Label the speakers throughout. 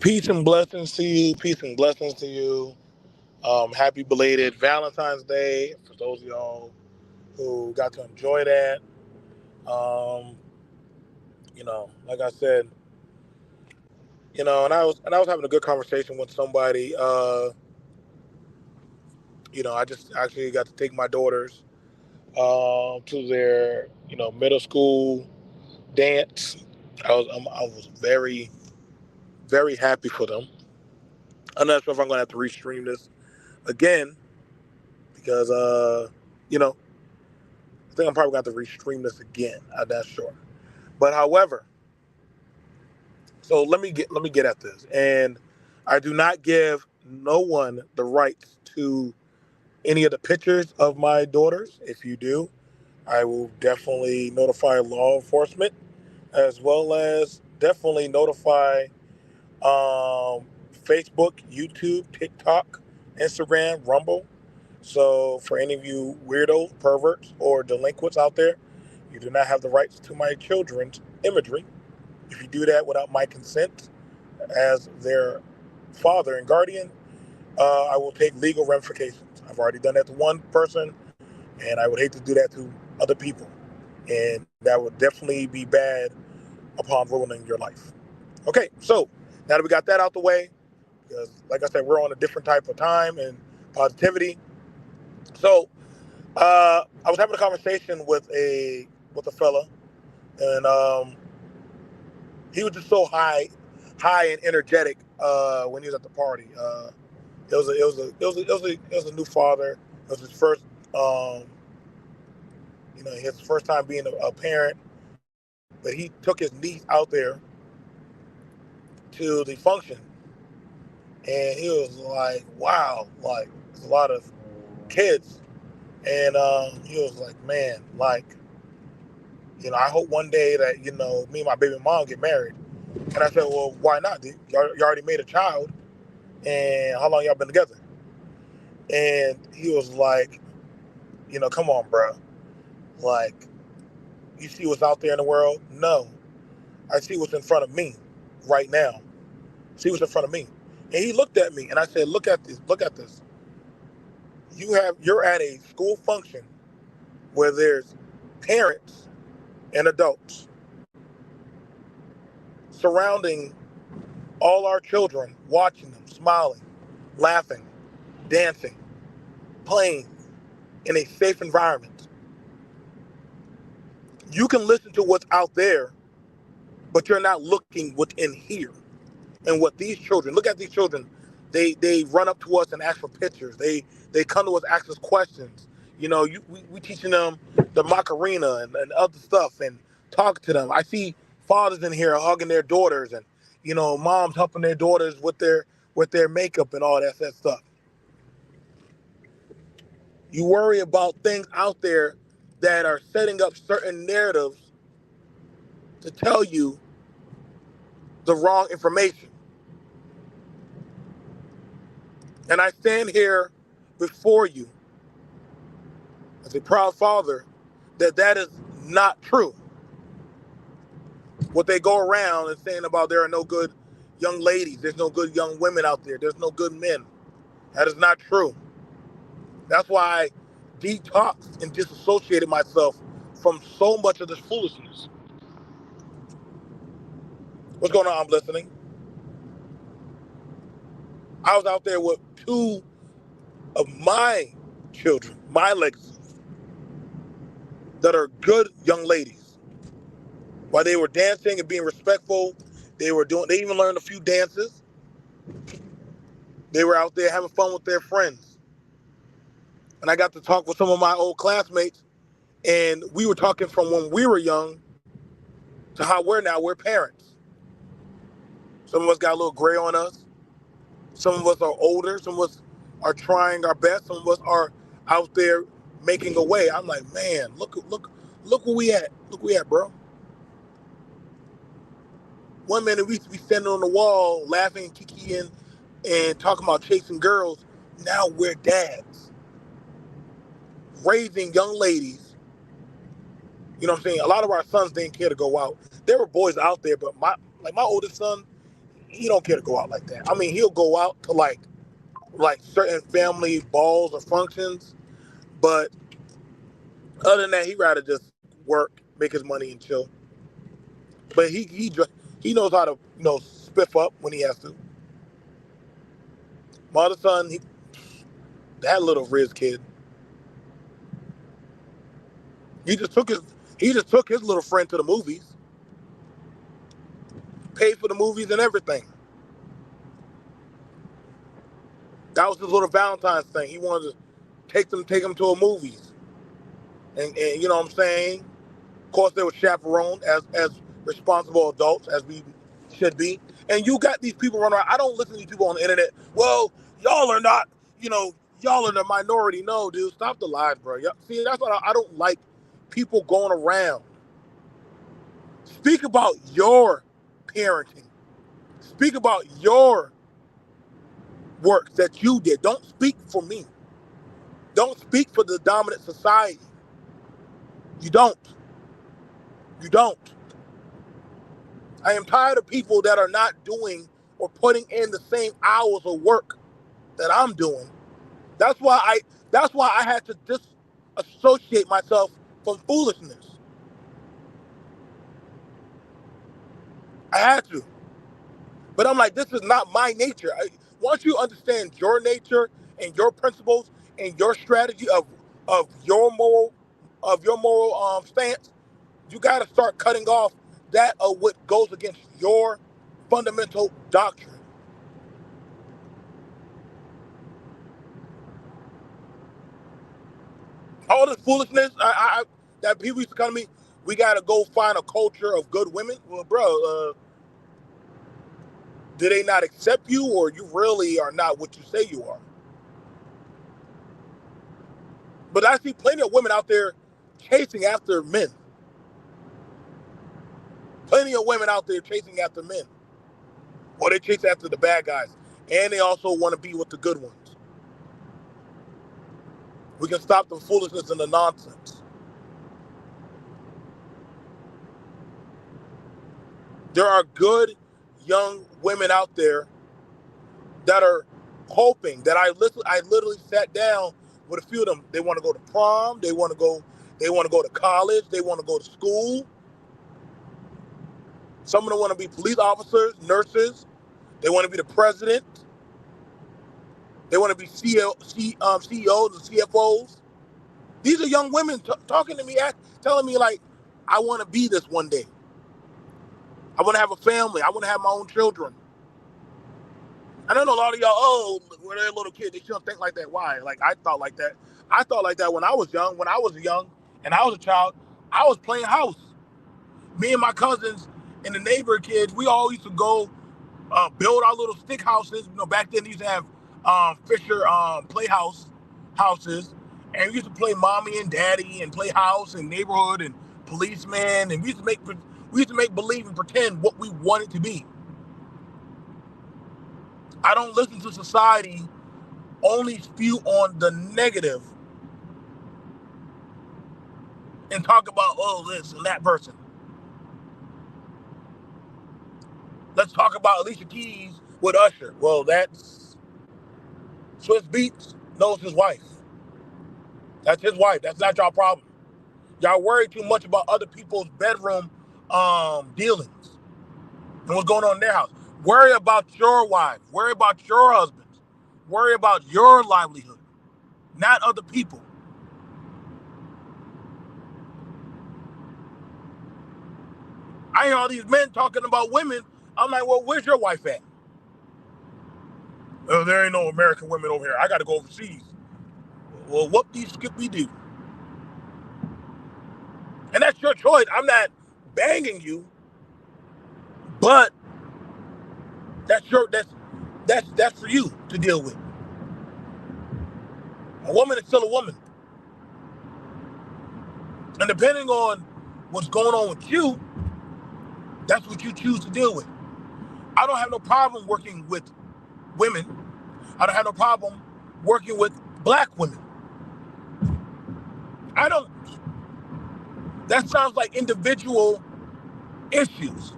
Speaker 1: Peace and blessings to you. Peace and blessings to you. Happy belated Valentine's Day for those of y'all who got to enjoy that. Um, like I said, and I was having a good conversation with somebody. I just actually got to take my daughters to their middle school dance. I was very very happy for them. I'm not sure if I'm gonna have to restream this again because you know I think I'm probably going to have to restream this again. I'm not sure. But however, so let me get at this. And I do not give no one the rights to any of the pictures of my daughters. If you do, I will definitely notify law enforcement as well as definitely notify Facebook, YouTube, TikTok, Instagram, Rumble. So for any of you weirdos, perverts, or delinquents out there, you do not have the rights to my children's imagery. If you do that without my consent as their father and guardian, I will take legal ramifications. I've already done that to one person, and I would hate to do that to other people. And that would definitely be bad upon ruining your life. Okay, so now that we got that out the way, because like I said, we're on a different type of time and positivity. So I was having a conversation with a fella, and he was just so high and energetic when he was at the party. It was a new father. It was his first, his first time being a parent. But he took his niece out there to the function, and he was like, "Wow, like there's a lot of kids." And he was like, "Man, like, I hope one day that me and my baby mom get married." And I said, "Well, why not? Dude? You already made a child, and how long y'all been together?" And he was like, "Come on, bro. Like, you see what's out there in the world? No, I see what's in front of me right now. See what's in front of me." And he looked at me, and I said, "Look at this. Look at this. You're at a school function where there's parents and adults surrounding all our children, watching them, smiling, laughing, dancing, playing in a safe environment. You can listen to what's out there, but you're not looking what's in here." And what these children, look at these children, they run up to us and ask for pictures. They come to us, ask us questions. We teaching them the Macarena and other stuff and talk to them. I see fathers in here hugging their daughters and moms helping their daughters with their makeup and all that stuff. You worry about things out there that are setting up certain narratives to tell you the wrong information. And I stand here before you as a proud father that is not true. What they go around and saying about there are no good young ladies, there's no good young women out there, there's no good men. That is not true. That's why I detoxed and disassociated myself from so much of this foolishness. What's going on? I'm listening. I was out there with two of my children, my legacies, that are good young ladies. While they were dancing and being respectful, they even learned a few dances. They were out there having fun with their friends. And I got to talk with some of my old classmates, and we were talking from when we were young to how we're now. We're parents. Some of us got a little gray on us. Some of us are older. Some of us are trying our best. Some of us are out there making a way. I'm like, man, look where we at. Look where we at, bro. One minute we used to be standing on the wall laughing and kikiing and talking about chasing girls. Now we're dads, raising young ladies. You know what I'm saying? A lot of our sons didn't care to go out. There were boys out there, but my oldest son, he don't care to go out like that. I mean, he'll go out to like certain family balls or functions, but other than that, he'd rather just work, make his money, and chill. But he knows how to spiff up when he has to. My other son, that little Riz kid, he just took his little friend to the movies, paid for the movies and everything. That was his little Valentine's thing. He wanted to take them to a movies, and you know what I'm saying. Of course, they were chaperoned as responsible adults as we should be. And you got these people running around. I don't listen to these people on the internet. Well, y'all are not, y'all are the minority. No, dude, stop the lies, bro. See, that's what I don't like. People going around. Speak about your parenting. Speak about your work that you did. Don't speak for me. Don't speak for the dominant society. You don't. You don't. I am tired of people that are not doing or putting in the same hours of work that I'm doing. That's why I had to disassociate myself from foolishness. I had to. But I'm like, this is not my nature. Once you understand your nature and your principles and your strategy of your moral stance, you got to start cutting off that of what goes against your fundamental doctrine. All this foolishness that people used to come to me, we got to go find a culture of good women. Well, bro, do they not accept you, or you really are not what you say you are? But I see plenty of women out there chasing after men. Plenty of women out there chasing after men. Or they chase after the bad guys. And they also want to be with the good ones. We can stop the foolishness and the nonsense. There are good young women out there that are hoping that I literally sat down with a few of them. They want to go to prom, they want to go to college, they want to go to school. Some of them want to be police officers, nurses. They want to be the president. They want to be CEOs and CFOs. These are young women talking to me, telling me like, I want to be this one day. I want to have a family. I want to have my own children. I know a lot of y'all, when they're a little kid, they shouldn't think like that. Why? Like, I thought like that. I thought like that when I was young. When I was young and I was a child, I was playing house. Me and my cousins and the neighbor kids, we all used to go build our little stick houses. Back then they used to have Fisher playhouse houses, and we used to play mommy and daddy and play house and neighborhood and policeman, and we used to make believe and pretend what we wanted to be. I don't listen to society only spew on the negative and talk about this and that person. Let's talk about Alicia Keys with Usher. Well, that's Swiss Beats knows his wife. That's his wife. That's not y'all problem. Y'all worry too much about other people's bedroom dealings and what's going on in their house. Worry about your wife. Worry about your husbands. Worry about your livelihood, not other people. I hear all these men talking about women. I'm like, well, where's your wife at? Oh, there ain't no American women over here. I got to go overseas. Well, skip we do. And that's your choice. I'm not banging you, but that's for you to deal with. A woman is still a woman. And depending on what's going on with you, that's what you choose to deal with. I don't have no problem working with women. I don't have no problem working with black women. I don't. That sounds like individual issues.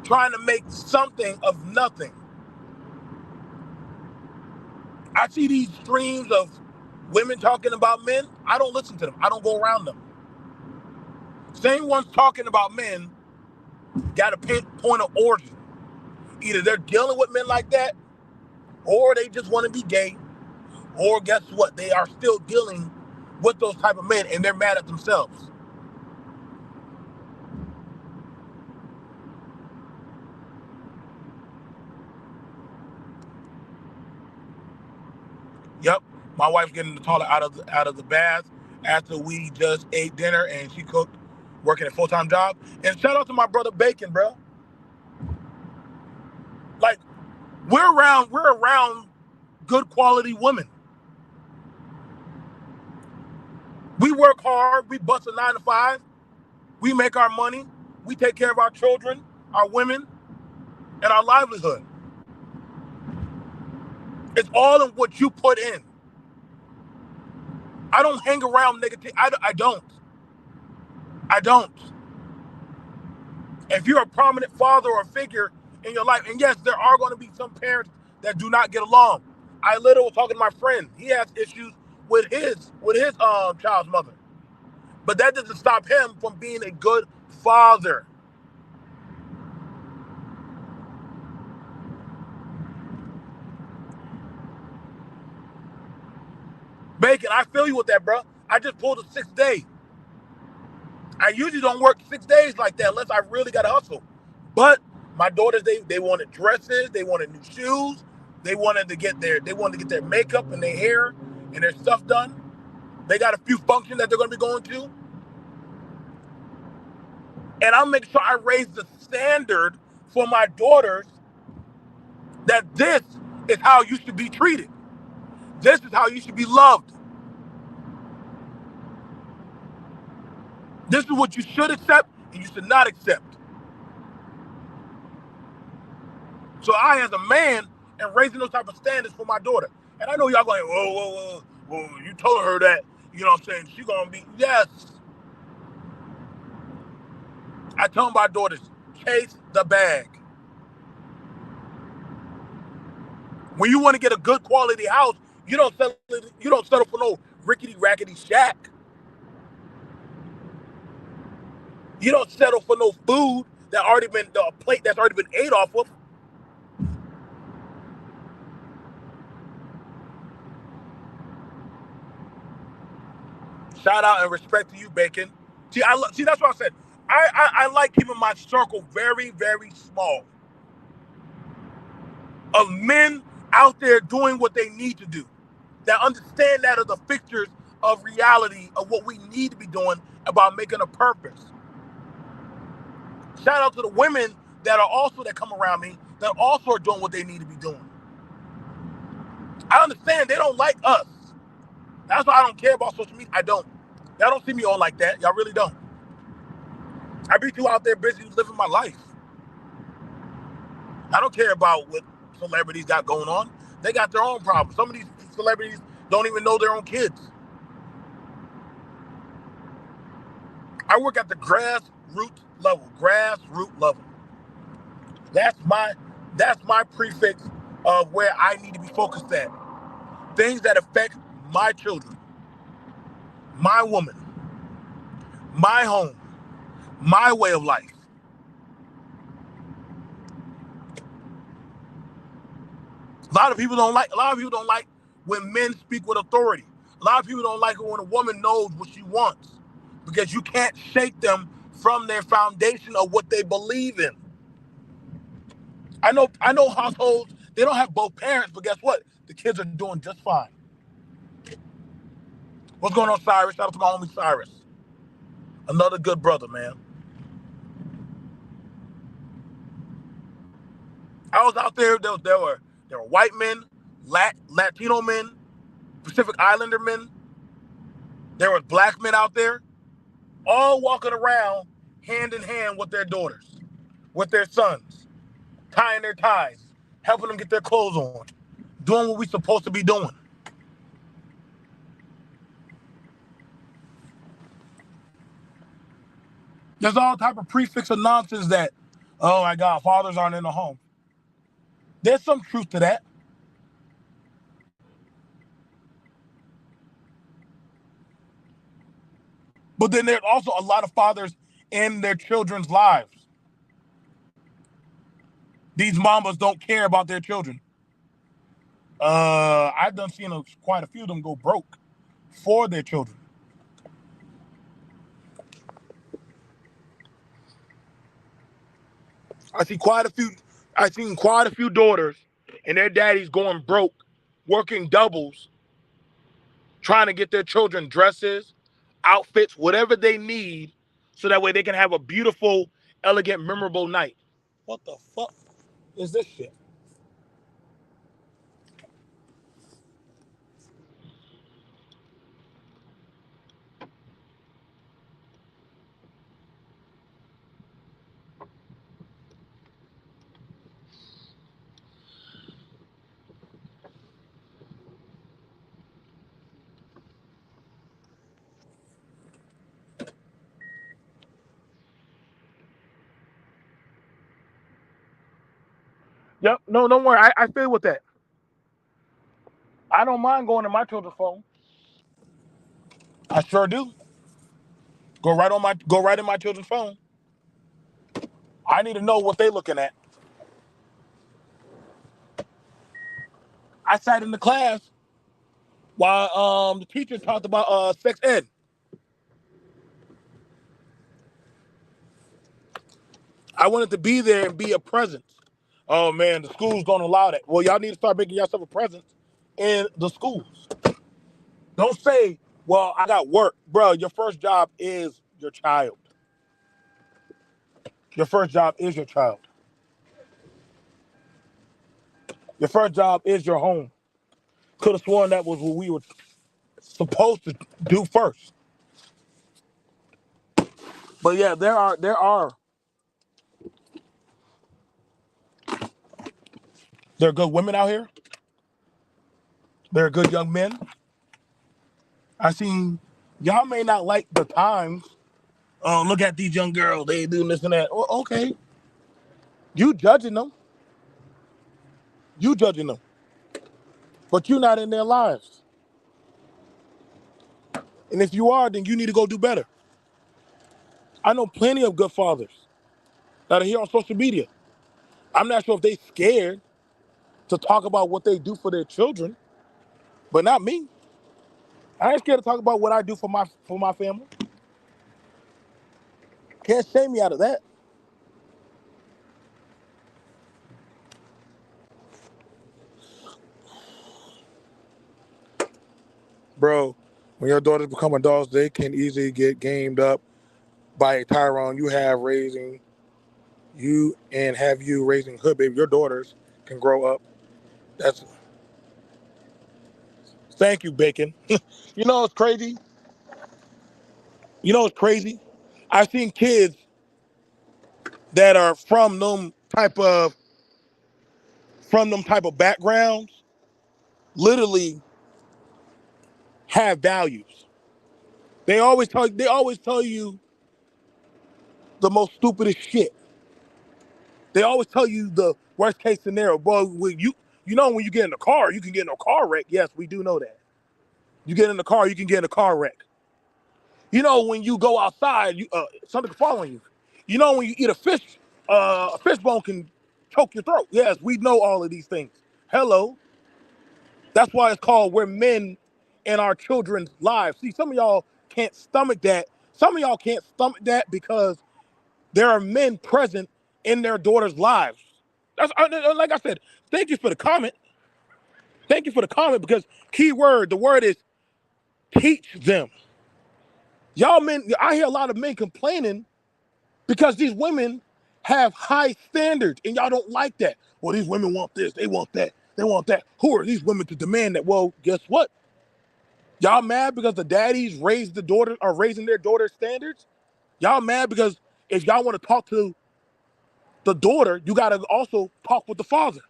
Speaker 1: Trying to make something of nothing. I see these streams of women talking about men. I don't listen to them. I don't go around them. Same ones talking about men got a point of origin. Either they're dealing with men like that, or they just want to be gay, or guess what? They are still dealing with those type of men, and they're mad at themselves. Yep, my wife's getting the toilet out of the bath after we just ate dinner and she cooked, working a full-time job. And shout out to my brother Bacon, bro. Like we're around good quality women. We work hard. We bust a 9 to 5. We make our money. We take care of our children, our women, and our livelihood. It's all in what you put in. I don't hang around negative. I don't. I don't. If you're a prominent father or figure in your life, and yes, there are going to be some parents that do not get along. I literally was talking to my friend. He has issues with his child's mother, but that doesn't stop him from being a good father. Bacon, I feel you with that, bro. I just pulled a 6th day. I usually don't work 6 days like that unless I really got to hustle. But my daughters, they wanted dresses, they wanted new shoes, they wanted to get their makeup and their hair and their stuff done. They got a few functions that they're going to be going to, and I'll make sure I raise the standard for my daughters that this is how you should be treated. This is how you should be loved. This is what you should accept and you should not accept. So I, as a man, am raising those type of standards for my daughter. And I know y'all going, whoa, you told her that, you know what I'm saying, she gonna be, yes. I tell my daughters, chase the bag. When you want to get a good quality house, you don't settle for no rickety rackety shack. You don't settle for no food that already been a plate that's already been ate off of. Shout out and respect to you, Bacon. See, that's what I said. I like keeping my circle very, very small of men out there doing what they need to do, that understand that are the fixtures of reality of what we need to be doing about making a purpose. Shout out to the women that come around me that also are doing what they need to be doing. I understand they don't like us. That's why I don't care about social media. I don't. Y'all don't see me on like that. Y'all really don't. I be too out there busy living my life. I don't care about what celebrities got going on. They got their own problems. Some of these celebrities don't even know their own kids. I work at the grassroots level. That's my prefix of where I need to be focused at. Things that affect my children, my woman, my home, my way of life. A lot of people don't like when men speak with authority. A lot of people don't like it when a woman knows what she wants, because you can't shake them from their foundation of what they believe in. I know households, they don't have both parents, but guess what? The kids are doing just fine. What's going on, Cyrus? Shout out to my homie Cyrus. Another good brother, man. I was out there, there were white men, Latino men, Pacific Islander men. There were black men out there, all walking around hand in hand with their daughters, with their sons, tying their ties, helping them get their clothes on, doing what we're supposed to be doing. There's all type of prefix of nonsense that, oh my God, fathers aren't in the home. There's some truth to that. But then there's also a lot of fathers in their children's lives. These mamas don't care about their children. I've done seen quite a few of them go broke for their children. I see quite a few. I've seen quite a few daughters and their daddies going broke, working doubles, trying to get their children dresses, outfits, whatever they need, so that way they can have a beautiful, elegant, memorable night. What the fuck is this shit? Yep. No, don't worry. I feel with that. I don't mind going to my children's phone. I sure do. Go right in my children's phone. I need to know what they looking at. I sat in the class while the teacher talked about sex ed. I wanted to be there and be a presence. Oh man, the schools don't allow that. Well, y'all need to start making yourself a presence in the schools. Don't say, well, I got work. Bro, your first job is your child. Your first job is your child. Your first job is your home. Could have sworn that was what we were supposed to do first. But yeah, there are good women out here. There are good young men. I seen y'all may not like the times. Oh, look at these young girls. They doing this and that. Well, okay. You judging them. You judging them. But you're not in their lives. And if you are, then you need to go do better. I know plenty of good fathers that are here on social media. I'm not sure if they scared to talk about what they do for their children, but not me. I ain't scared to talk about what I do for my family. Can't shame me out of that. Bro, when your daughters become adults, they can easily get gamed up by a Tyrone you raising hood baby. Your daughters can grow up. That's Thank you, Bacon. You know it's crazy? You know it's crazy? I've seen kids that are from them type of backgrounds literally have values. They always tell you the most stupidest shit. They always tell you the worst case scenario. Boy, when you get in a car, you can get in a car wreck. Yes, we do know that. You get in the car, you can get in a car wreck. You know when you go outside, something can fall on you. You know when you eat a fish bone can choke your throat. Yes, we know all of these things. Hello. That's why it's called we're men in our children's lives. See, some of y'all can't stomach that. Some of y'all can't stomach that because there are men present in their daughters' lives. Like I said, thank you for the comment. Thank you for the comment because the word is teach them. Y'all men, I hear a lot of men complaining because these women have high standards and y'all don't like that. Well, these women want this, they want that, they want that. Who are these women to demand that? Well, guess what? Y'all mad because the daddies are raising their daughter's standards? Y'all mad because if y'all want to talk to the daughter, you got to also talk with the father.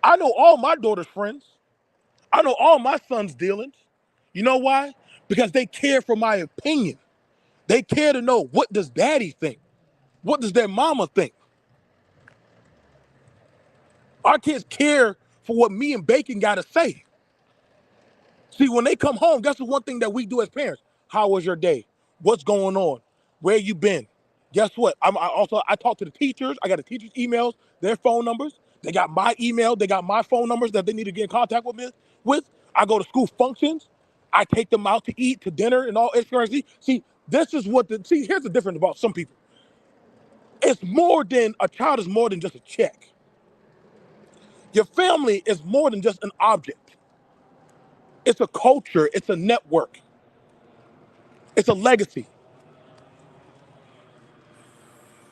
Speaker 1: I know all my daughter's friends. I know all my son's dealings. You know why? Because they care for my opinion. They care to know, what does daddy think? What does their mama think? Our kids care for what me and Bacon got to say. See, when they come home, guess the one thing that we do as parents? How was your day? What's going on? Where you been? Guess what? I talk to the teachers. I got the teachers' emails, their phone numbers. They got my email. They got my phone numbers that they need to get in contact with me with. I go to school functions. I take them out to eat, to dinner, and all experiences. See, this is what here's the difference about some people. It's more than a child is more than just a check. Your family is more than just an object. It's a culture. It's a network. It's a legacy.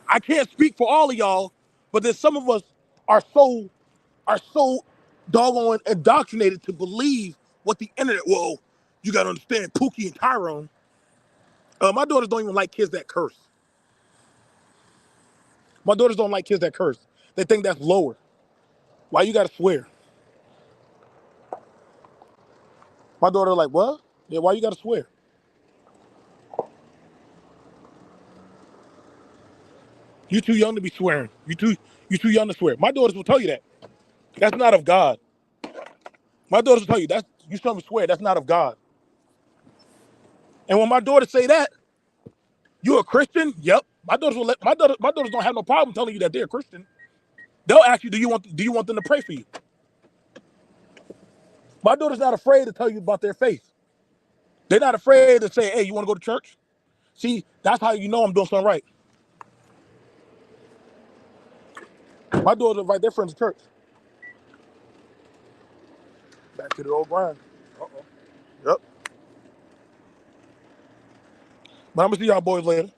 Speaker 1: I can't speak for all of y'all, but then some of us are so doggone indoctrinated to believe what the internet. Well, you gotta understand, Pookie and Tyrone. My daughters don't even like kids that curse. My daughters don't like kids that curse. They think that's lower. Why you gotta swear? My daughter like, what? Yeah, why you gotta swear? You too young to be swearing. You too young to swear. My daughters will tell you that. That's not of God. My daughters will tell you that's you shouldn't swear. That's not of God. And when my daughters say that, you a Christian? Yep. My daughters don't have no problem telling you that they're a Christian. They'll ask you, do you want them to pray for you? My daughter's not afraid to tell you about their faith. They're not afraid to say, hey, you want to go to church? See, that's how you know I'm doing something right. My daughter right there friends at church. Back to the old grind. Uh-oh. Yep. But I'm gonna see y'all boys later.